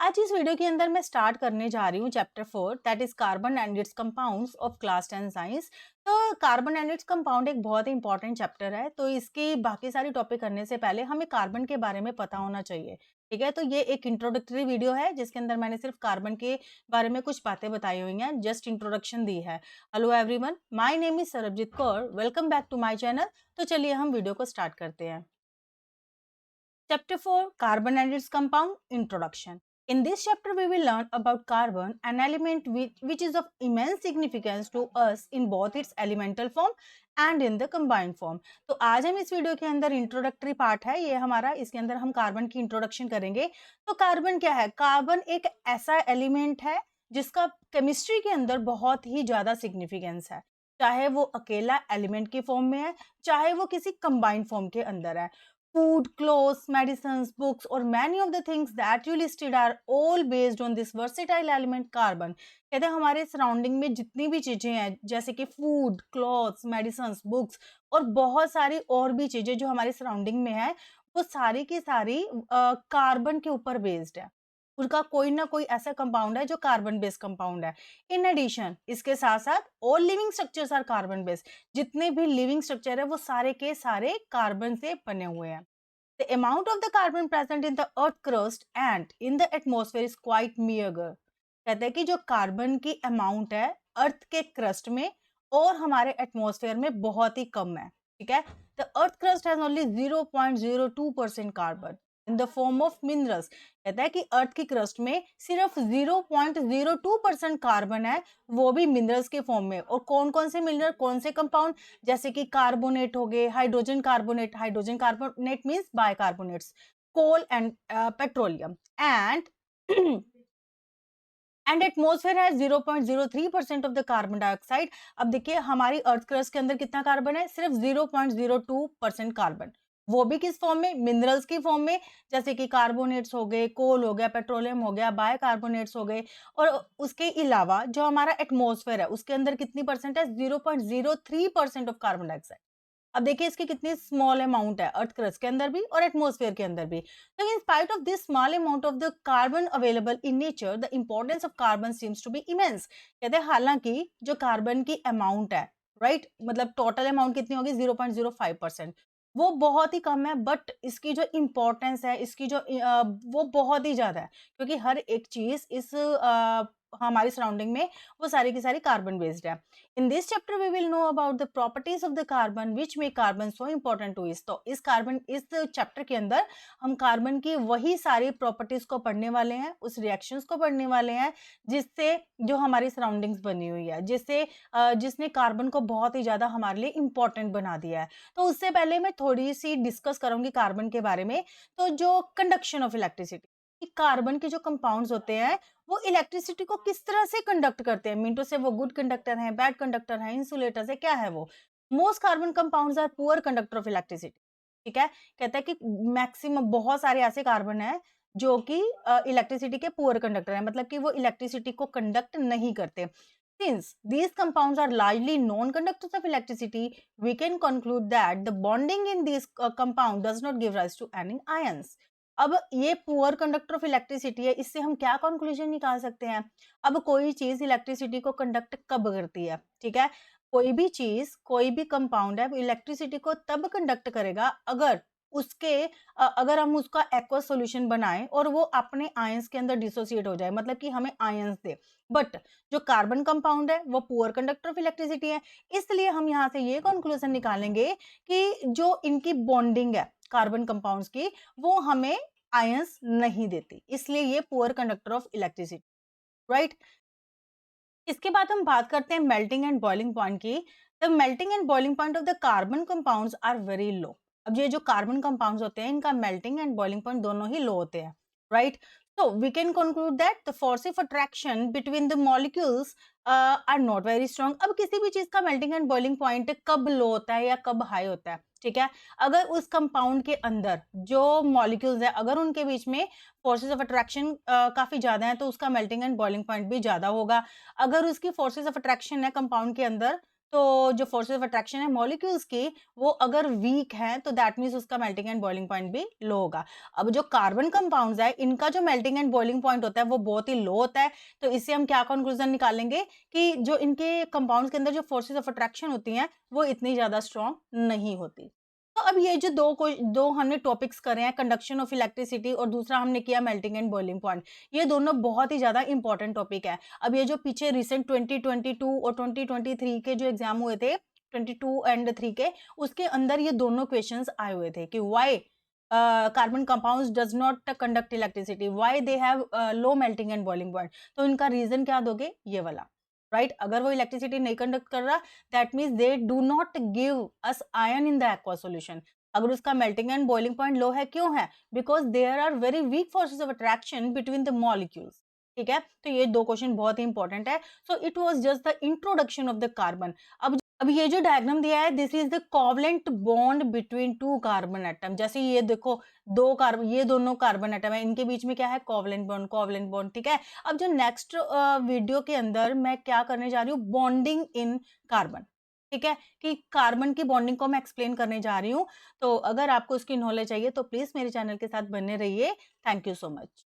आज इस वीडियो के अंदर मैं स्टार्ट करने जा रही हूँ chapter 4 that is carbon and it's compounds of class 10 science. तो कार्बन एंड इट्स कंपाउंड एक बहुत ही इंपॉर्टेंट चैप्टर है, तो इसकी बाकी सारी टॉपिक करने से पहले हमें कार्बन के बारे में पता होना चाहिए। ठीक है, तो ये एक इंट्रोडक्टरी वीडियो है जिसके अंदर मैंने सिर्फ कार्बन के बारे में कुछ बातें बताई हुई हैं, जस्ट इंट्रोडक्शन दी है। Hello everyone, my name is Sarabjit Kaur, welcome back to my channel. तो चलिए हम वीडियो को स्टार्ट करते हैं। Chapter 4 Carbon and its Compound Introduction. In this chapter, we will learn about carbon, an element which is of immense significance to us in both its elemental form and in the combined form. तो आज हम इस video के अंदर introductory part है ये हमारा, इसके अंदर हम कार्बन की इंट्रोडक्शन करेंगे। तो कार्बन क्या है? कार्बन एक ऐसा एलिमेंट है जिसका केमिस्ट्री के अंदर बहुत ही ज्यादा सिग्निफिकेंस है, चाहे वो अकेला एलिमेंट के फॉर्म में है, चाहे वो किसी कंबाइंड फॉर्म के अंदर है। Food, clothes, medicines, books, or many of the things that you listed are all based on this versatile element carbon. कहते हैं हमारे सराउंडिंग में जितनी भी चीजें हैं, जैसे कि फूड, क्लॉथ्स, मेडिसिन्स, बुक्स और बहुत सारी और भी चीजें जो हमारे सराउंडिंग में है, वो सारी की सारी कार्बन के ऊपर बेस्ड है। उनका कोई ना कोई ऐसा कंपाउंड है जो कार्बन बेस्ड कंपाउंड है। इन एडिशन इसके साथ साथ all living structures are carbon based. जितने भी लिविंग स्ट्रक्चर है वो सारे के सारे कार्बन से बने हुए हैं। The amount of the carbon present in the earth crust and in the atmosphere is quite meager. कहते हैं कि जो कार्बन की अमाउंट है अर्थ के क्रस्ट में और हमारे एटमॉस्फेयर में बहुत ही कम है। ठीक है, the earth crust has only 0.02% carbon in the form of minerals. कहता है कि अर्थ की क्रस्ट में सिर्फ 0.02% कार्बन है, वो भी मिनरल्स के फॉर्म में। और कौन कौन से मिनरल, कौन से कंपाउंड? जैसे कि कार्बोनेट हो गए, hydrogen carbonate means bicarbonates, coal and petroleum and and atmosphere है 0.03% ऑफ द कार्बन डाइऑक्साइड। अब देखिए हमारी अर्थ क्रस्ट के अंदर कितना कार्बन है? सिर्फ 0.02% कार्बन, वो भी किस फॉर्म में? मिनरल्स की फॉर्म में, जैसे कि कार्बोनेट्स हो गए, कोल हो गया, पेट्रोलियम हो गया, बायकार्बोनेट्स हो गए। और उसके अलावा जो हमारा एटमॉस्फेयर है उसके अंदर कितनी परसेंट है? 0.03% ऑफ कार्बन डाइऑक्साइड। अब देखिए इसकी कितनी स्मॉल अमाउंट है अर्थ क्रस्ट के अंदर भी और एटमॉस्फेयर के अंदर भी। तो in spite of this small amount of the carbon available in nature, the importance of carbon seems to be immense. कहते हैं हालांकि जो कार्बन की अमाउंट है, राइट, मतलब टोटल अमाउंट कितनी होगी? 0.05%, वो बहुत ही कम है, बट इसकी जो इम्पोर्टेंस है, इसकी जो वो बहुत ही ज्यादा है, क्योंकि हर एक चीज इस हमारी सराउंडिंग में वो सारी की सारी कार्बन बेस्ड है। In this chapter we will know about the properties of the carbon which make carbon so important to us. तो इस चैप्टर के अंदर हम कार्बन की वही सारी प्रॉपर्टीज को पढ़ने वाले हैं, उस रिएक्शंस को पढ़ने वाले हैं जिससे जो हमारी सराउंडिंग्स बनी हुई है, जिसने कार्बन को बहुत ही ज्यादा हमारे लिए इम्पोर्टेंट बना दिया है। तो उससे पहले मैं थोड़ी सी डिस्कस करूंगी कार्बन के बारे में। तो जो कंडक्शन ऑफ इलेक्ट्रिसिटी, कार्बन के जो कंपाउंड्स होते हैं वो इलेक्ट्रिसिटी को किस तरह से कंडक्ट करते हैं, मिनटों से वो गुड कंडक्टर हैं, बैड कंडक्टर हैं, इंसुलेटर्स है, क्या है वो? Most carbon compounds are poor conductor of electricity. ठीक है, कहता है कि मैक्सिमम बहुत सारे ऐसे कार्बन हैं जो कि इलेक्ट्रिसिटी के पुअर कंडक्टर हैं, मतलब कि वो इलेक्ट्रिसिटी को कंडक्ट नहीं करते। Since these compounds are largely non-conductors of electricity, we can conclude that the bonding in these compound does not give rise to any ions. अब ये पुअर कंडक्टर ऑफ इलेक्ट्रिसिटी है, इससे हम क्या कंक्लूजन निकाल सकते हैं? अब कोई चीज इलेक्ट्रिसिटी को कंडक्ट कब करती है? ठीक है, कोई भी चीज, कोई भी कंपाउंड है वो इलेक्ट्रिसिटी को तब कंडक्ट करेगा अगर अगर हम उसका एक्वस सॉल्यूशन बनाएं और वो अपने आयंस के अंदर डिसोसिएट हो जाए, मतलब कि हमें आयंस दे। बट जो कार्बन कंपाउंड है वो पुअर कंडक्टर ऑफ इलेक्ट्रिसिटी है, इसलिए हम यहाँ से ये कंक्लूजन निकालेंगे कि जो इनकी बॉन्डिंग है कार्बन कंपाउंड्स की, वो हमें आयंस नहीं देती, इसलिए ये poor conductor of electricity, right. इसके बाद हम बात करते हैं मेल्टिंग एंड बॉइलिंग पॉइंट की। The melting and boiling point of the carbon compounds are very low. अब ये जो कार्बन कंपाउंड्स होते हैं इनका मेल्टिंग एंड बॉइलिंग पॉइंट दोनों ही लो होते हैं, right. So we can conclude that the force of attraction between the molecules are not very strong. अब किसी भी चीज का मेल्टिंग एंड बॉइलिंग पॉइंट कब लो होता है या कब हाई होता है? ठीक है, अगर उस कंपाउंड के अंदर जो मॉलिक्यूल्स है अगर उनके बीच में फोर्सेस ऑफ अट्रैक्शन काफी ज्यादा है तो उसका मेल्टिंग एंड बॉइलिंग पॉइंट भी ज्यादा होगा। अगर उसकी फोर्सेस ऑफ अट्रैक्शन है कंपाउंड के अंदर तो जो फोर्सेस ऑफ अट्रैक्शन है मॉलिक्यूल्स की, वो अगर वीक है तो दैट मीन्स उसका मेल्टिंग एंड बॉइलिंग पॉइंट भी लो होगा। अब जो कार्बन कंपाउंड्स है, इनका जो मेल्टिंग एंड बॉइलिंग पॉइंट होता है वो बहुत ही लो होता है। तो इससे हम क्या कंक्लूजन निकालेंगे कि जो इनके कंपाउंड्स के अंदर जो फोर्सेस ऑफ अट्रैक्शन होती हैं, वो इतनी ज़्यादा स्ट्रॉन्ग नहीं होती। तो अब ये जो 2 हमने टॉपिक्स करे हैं, कंडक्शन ऑफ इलेक्ट्रिसिटी और दूसरा हमने किया मेल्टिंग एंड बॉइलिंग पॉइंट। ये दोनों बहुत ही ज़्यादा इंपॉर्टेंट टॉपिक है। अब ये जो पीछे रिसेंट 2022 और 2023 के जो एग्ज़ाम हुए थे, 22 एंड 3 के, उसके अंदर ये दोनों क्वेश्चंस आए हुए थे कि why carbon compounds does not conduct electricity, why they have low melting and boiling point. तो इनका रीज़न क्या दोगे? ये वाला, राइट? अगर वो इलेक्ट्रिसिटी नहीं कंडक्ट कर रहा, that means they do not give us ion in the aqua solution. अगर उसका melting and boiling point low है, क्यों है? Because there are very weak forces of attraction between the molecules. ठीक है? तो ये 2 क्वेश्चन बहुत ही इंपॉर्टेंट है। So it was just the introduction of the carbon. अब ये जो डायग्राम दिया है, this is the covalent bond between 2 carbon atom. जैसे ये देखो, 2 कार्बन, ये दोनों कार्बन एटम है, इनके बीच में क्या है? कोवलेंट बॉन्ड, ठीक है? अब जो नेक्स्ट वीडियो के अंदर मैं क्या करने जा रही हूँ, बॉन्डिंग इन कार्बन, ठीक है? कि कार्बन की बॉन्डिंग को मैं एक्सप्लेन करने जा रही हूँ। तो अगर आपको इसकी नॉलेज चाहिए तो प्लीज़ मेरे चैनल के साथ बने रहिए। Thank you so much.